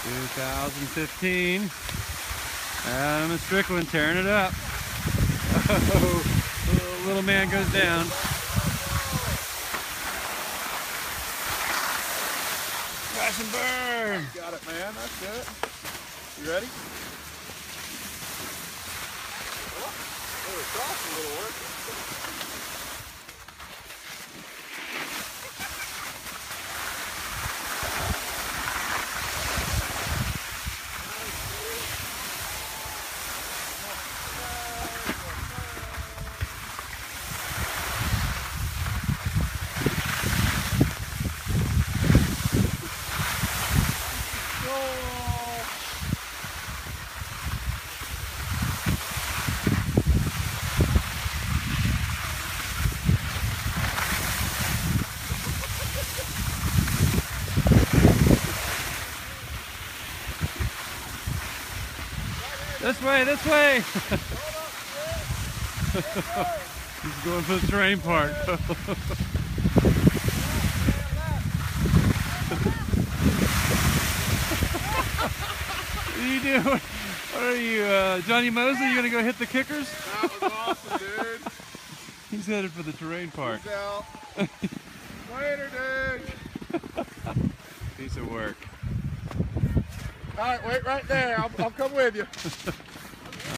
2015. Adam Strickland tearing it up. Oh, little man goes down. Crash and burn. Got it, man. That's it. You ready? Oh, it's off a little work. This way, this way! He's going for the terrain part. What are you doing? What are you, Johnny Mosley? You gonna go hit the kickers? That was awesome, dude. He's headed for the terrain part. Peace out. Later, dude. Piece of work. All right, wait right there. I'll come with you.